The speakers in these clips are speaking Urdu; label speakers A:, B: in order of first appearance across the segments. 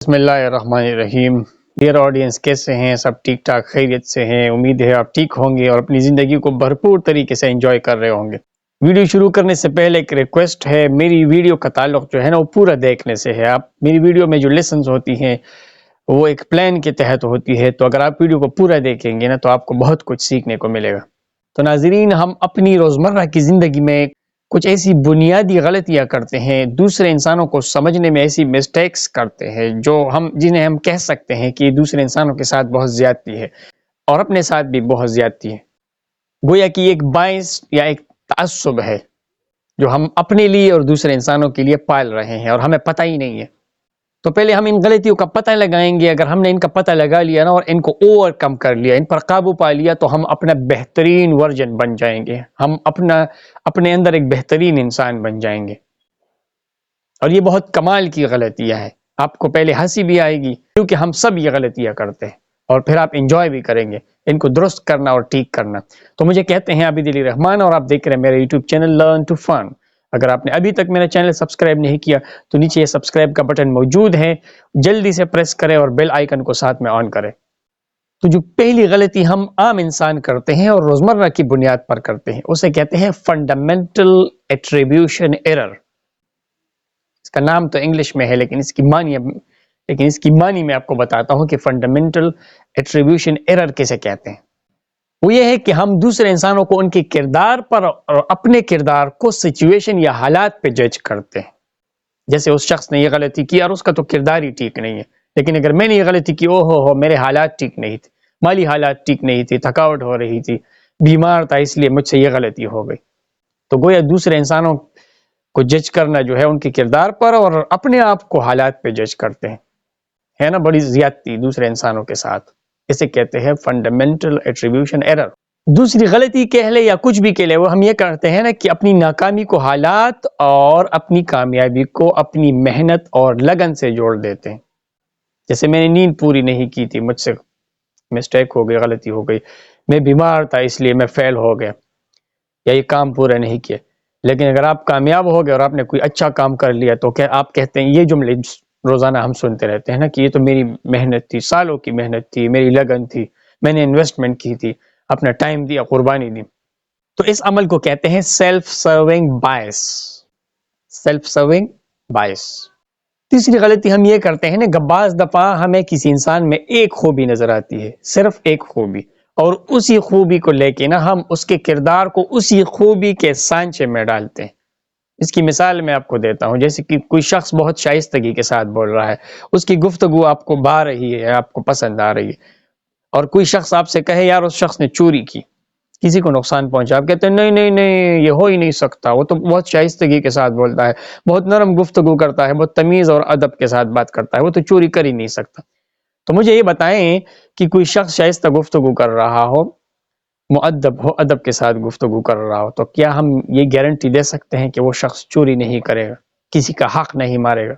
A: بسم اللہ الرحمن الرحیم۔ ڈیئر آڈینس، کیسے ہیں؟ سب ٹھیک ٹھاک خیریت سے ہیں؟ امید ہے آپ ٹھیک ہوں گے اور اپنی زندگی کو بھرپور طریقے سے انجوائے کر رہے ہوں گے۔ ویڈیو شروع کرنے سے پہلے ایک ریکویسٹ ہے، میری ویڈیو کا تعلق جو ہے نا وہ پورا دیکھنے سے ہے۔ آپ میری ویڈیو میں جو لیسنز ہوتی ہیں وہ ایک پلان کے تحت ہوتی ہے، تو اگر آپ ویڈیو کو پورا دیکھیں گے نا تو آپ کو بہت کچھ سیکھنے کو ملے گا۔ تو ناظرین، ہم اپنی روزمرہ کی زندگی میں کچھ ایسی بنیادی غلطیاں کرتے ہیں، دوسرے انسانوں کو سمجھنے میں ایسی مسٹیکس کرتے ہیں جنہیں ہم کہہ سکتے ہیں کہ دوسرے انسانوں کے ساتھ بہت زیادتی ہے اور اپنے ساتھ بھی بہت زیادتی ہے۔ گویا کہ ایک باعث یا ایک تعصب ہے جو ہم اپنے لیے اور دوسرے انسانوں کے لیے پال رہے ہیں اور ہمیں پتہ ہی نہیں ہے۔ تو پہلے ہم ان غلطیوں کا پتہ لگائیں گے۔ اگر ہم نے ان کا پتہ لگا لیا نا اور ان کو اوور کم کر لیا، ان پر قابو پا لیا، تو ہم اپنا بہترین ورژن بن جائیں گے۔ ہم اپنے اندر ایک بہترین انسان بن جائیں گے۔ اور یہ بہت کمال کی غلطیاں ہیں۔ آپ کو پہلے ہنسی بھی آئے گی کیونکہ ہم سب یہ غلطیاں کرتے ہیں، اور پھر آپ انجوائے بھی کریں گے ان کو درست کرنا اور ٹھیک کرنا۔ تو مجھے کہتے ہیں عابد علی رحمان اور آپ دیکھ رہے ہیں میرے یوٹیوب چینل لرن ٹو فن۔ اگر آپ نے ابھی تک میرا چینل سبسکرائب نہیں کیا تو نیچے یہ سبسکرائب کا بٹن موجود ہے، جلدی سے پریس کریں اور بیل آئیکن کو ساتھ میں آن کریں۔ تو جو پہلی غلطی ہم عام انسان کرتے ہیں اور روزمرہ کی بنیاد پر کرتے ہیں اسے کہتے ہیں فنڈامنٹل ایٹریبیوشن ایرر۔ اس کا نام تو انگلش میں ہے لیکن اس کی معنی میں آپ کو بتاتا ہوں کہ فنڈامنٹل ایٹریبیوشن ایرر کسے کہتے ہیں۔ وہ یہ ہے کہ ہم دوسرے انسانوں کو ان کے کردار پر اور اپنے کردار کو سچویشن یا حالات پہ جج کرتے ہیں۔ جیسے اس شخص نے یہ غلطی کی اور اس کا تو کردار ہی ٹھیک نہیں ہے، لیکن اگر میں نے یہ غلطی کی، ہو میرے حالات ٹھیک نہیں تھے، مالی حالات ٹھیک نہیں تھی، تھکاوٹ ہو رہی تھی، بیمار تھا، اس لیے مجھ سے یہ غلطی ہو گئی۔ تو گویا دوسرے انسانوں کو جج کرنا جو ہے ان کے کردار پر اور اپنے آپ کو حالات پہ جج کرتے ہیں، ہے نا بڑی زیادتی دوسرے انسانوں کے ساتھ۔ اسے کہتے ہیں فنڈامنٹل ایٹریبیوشن ایرر۔ دوسری غلطی کہہ لے یا کچھ بھی کہہ لے، وہ ہم یہ کرتے ہیں نا کہ اپنی ناکامی کو حالات اور اپنی کامیابی کو اپنی محنت اور لگن سے جوڑ دیتے ہیں۔ جیسے میں نے نیند پوری نہیں کی تھی، مجھ سے مسٹیک ہو گئی، غلطی ہو گئی، میں بیمار تھا اس لیے میں فیل ہو گیا، یا یہ کام پورا نہیں کیا۔ لیکن اگر آپ کامیاب ہو گئے اور آپ نے کوئی اچھا کام کر لیا تو کیا آپ کہتے ہیں، یہ جملے روزانہ ہم سنتے رہتے ہیں نا کہ یہ تو میری محنت تھی، سالوں کی محنت تھی، میری لگن تھی، میں نے انویسٹمنٹ کی تھی، اپنا ٹائم دیا، قربانی دی۔ تو اس عمل کو کہتے ہیں سیلف سرونگ بائس۔ سیلف سرونگ بائس۔ تیسری غلطی ہم یہ کرتے ہیں نا، بعض دفعہ ہمیں کسی انسان میں ایک خوبی نظر آتی ہے، صرف ایک خوبی، اور اسی خوبی کو لے کے نا ہم اس کے کردار کو اسی خوبی کے سانچے میں ڈالتے ہیں۔ اس کی مثال میں آپ کو دیتا ہوں، جیسے کہ کوئی شخص بہت شائستگی کے ساتھ بول رہا ہے، اس کی گفتگو آپ کو بھا رہی ہے، آپ کو پسند آ رہی ہے، اور کوئی شخص آپ سے کہے یار اس شخص نے چوری کی، کسی کو نقصان پہنچا، آپ کہتے ہیں نہیں نہیں نہیں، یہ ہو ہی نہیں سکتا، وہ تو بہت شائستگی کے ساتھ بولتا ہے، بہت نرم گفتگو کرتا ہے، بہت تمیز اور ادب کے ساتھ بات کرتا ہے، وہ تو چوری کر ہی نہیں سکتا۔ تو مجھے یہ بتائیں کہ کوئی شخص شائستہ گفتگو کر رہا ہو، مؤدب ہو، ادب کے ساتھ گفتگو کر رہا ہو، تو کیا ہم یہ گارنٹی دے سکتے ہیں کہ وہ شخص چوری نہیں کرے گا، کسی کا حق نہیں مارے گا؟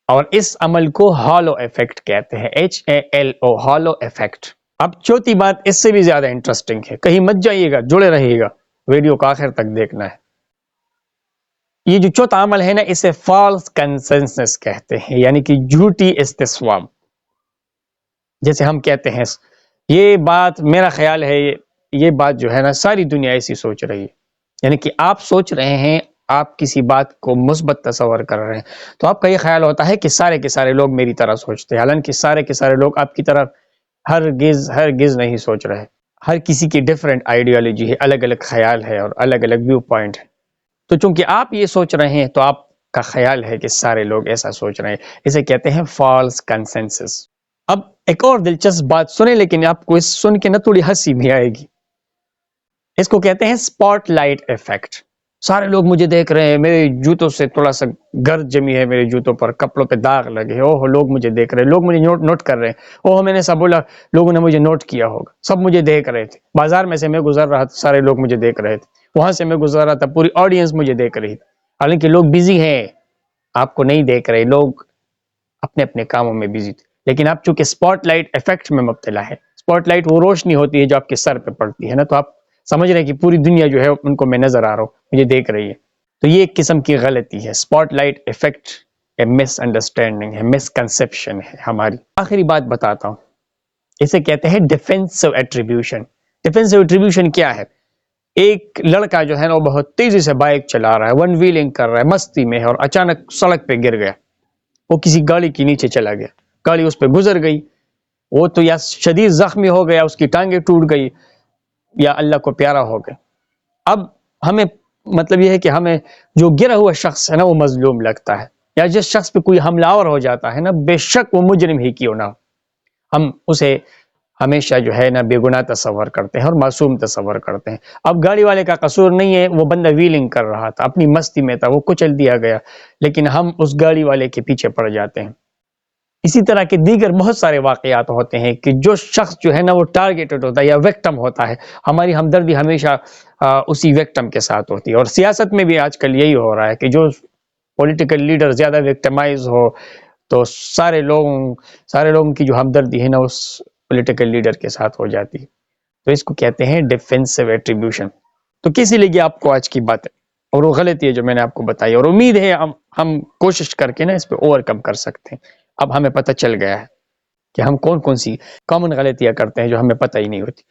A: اور اس عمل کو ہالو ایفیکٹ کہتے ہیں، HALO، ہالو ایفیکٹ۔ اب چوتھی بات اس سے بھی زیادہ انٹرسٹنگ ہے، کہیں مت جائیے گا، جڑے رہیے گا، ویڈیو کو آخر تک دیکھنا ہے۔ یہ جو چوتھا عمل ہے نا، اسے فالس کنسنسس کہتے ہیں، یعنی کہ جھوٹی استثواب۔ جیسے ہم کہتے ہیں یہ بات، میرا خیال ہے یہ بات جو ہے نا ساری دنیا ایسی سوچ رہی ہے، یعنی کہ آپ سوچ رہے ہیں، آپ کسی بات کو مثبت تصور کر رہے ہیں، تو آپ کا یہ خیال ہوتا ہے کہ سارے کے سارے لوگ میری طرح سوچتے ہیں، حالانکہ سارے کے سارے لوگ آپ کی طرح ہرگز نہیں سوچ رہے۔ ہر کسی کی ڈیفرنٹ آئیڈیالوجی ہے، الگ الگ خیال ہے اور الگ الگ ویو پوائنٹ ہے۔ تو چونکہ آپ یہ سوچ رہے ہیں تو آپ کا خیال ہے کہ سارے لوگ ایسا سوچ رہے ہیں، اسے کہتے ہیں فالس کنسنسس۔ اب ایک اور دلچسپ بات سنیں، لیکن آپ کو اس سن کے نہ تھوڑی ہنسی بھی آئے گی۔ اس کو کہتے ہیں سپاٹ لائٹ ایفیکٹ۔ سارے لوگ مجھے دیکھ رہے ہیں، میرے جوتوں سے تھوڑا سا گرد جمی ہے، میرے جوتوں پر کپڑوں پہ داغ لگے ہیں، اوہ لوگ مجھے دیکھ رہے ہیں، لوگ مجھے نوٹ کر رہے ہیں، اوہ میں نے سب بولا لوگوں نے مجھے نوٹ کیا ہوگا، سب مجھے دیکھ رہے تھے، بازار میں سے میں گزر رہا تھا، سارے لوگ مجھے دیکھ رہے تھے، وہاں سے میں گزر رہا تھا، پوری آڈینس مجھے دیکھ رہی تھی، حالانکہ لوگ بزی ہیں، آپ کو نہیں دیکھ رہے، لوگ اپنے اپنے کاموں میں بزی تھے، لیکن آپ چونکہ سپاٹ لائٹ ایفیکٹ میں مبتلا ہے۔ سپاٹ لائٹ وہ روشنی ہوتی ہے جو آپ کے سر پہ پڑتی ہے نا، تو آپ سمجھ رہے ہیں کہ پوری دنیا جو ہے ان کو میں نظر آ رہا ہوں، مجھے دیکھ رہی ہے۔ تو یہ ایک قسم کی غلطی ہے، سپاٹ لائٹ ایفیکٹ مس انڈرسٹینڈنگ ہے، مس کنسیپشن ہے ہماری. آخری بات بتاتا ہوں، اسے کہتے ہیں ڈیفینسو ایٹریبیوشن. ڈیفینسو ایٹریبیوشن کیا ہے؟ ایک لڑکا جو ہے نا وہ بہت تیزی سے بائک چلا رہا ہے، ون ویلنگ کر رہا ہے، مستی میں ہے، اور اچانک سڑک پہ گر گیا. وہ کسی گاڑی کے نیچے چلا گیا، گاڑی اس پہ گزر گئی، وہ تو یا شدید زخمی ہو گیا، اس کی ٹانگیں ٹوٹ گئی، یا اللہ کو پیارا ہو گیا. اب ہمیں مطلب یہ ہے کہ ہمیں جو گرا ہوا شخص ہے نا وہ مظلوم لگتا ہے، یا جس شخص پہ کوئی حملہ آور ہو جاتا ہے نا، بے شک وہ مجرم ہی کیوں نہ ہو، ہم اسے ہمیشہ جو ہے نا بے گناہ تصور کرتے ہیں اور معصوم تصور کرتے ہیں. اب گاڑی والے کا قصور نہیں ہے، وہ بندہ ویلنگ کر رہا تھا، اپنی مستی میں تھا، وہ کچل دیا گیا، لیکن ہم اس گاڑی والے کے پیچھے پڑ جاتے ہیں. اسی طرح کے دیگر بہت سارے واقعات ہوتے ہیں کہ جو شخص جو ہے نا وہ ٹارگیٹڈ ہوتا ہے یا وکٹم ہوتا ہے، ہماری ہمدردی ہمیشہ اسی وکٹم کے ساتھ ہوتی ہے. اور سیاست میں بھی آج کل یہی ہو رہا ہے کہ جو پولیٹیکل لیڈر زیادہ وکٹمائز ہو تو سارے لوگوں کی جو ہمدردی ہے نا اس پولیٹیکل لیڈر کے ساتھ ہو جاتی ہے. تو اس کو کہتے ہیں ڈیفینسو ایٹریبیوشن. تو کیسی لگی آپ کو آج کی بات ہے؟ اور وہ غلطی ہے جو میں نے آپ کو بتائی، اور امید ہے ہم کوشش کر کے نا اس پہ اوور کم کر سکتے ہیں. اب ہمیں پتہ چل گیا ہے کہ ہم کون سی کامن غلطیاں کرتے ہیں جو ہمیں پتہ ہی نہیں ہوتی.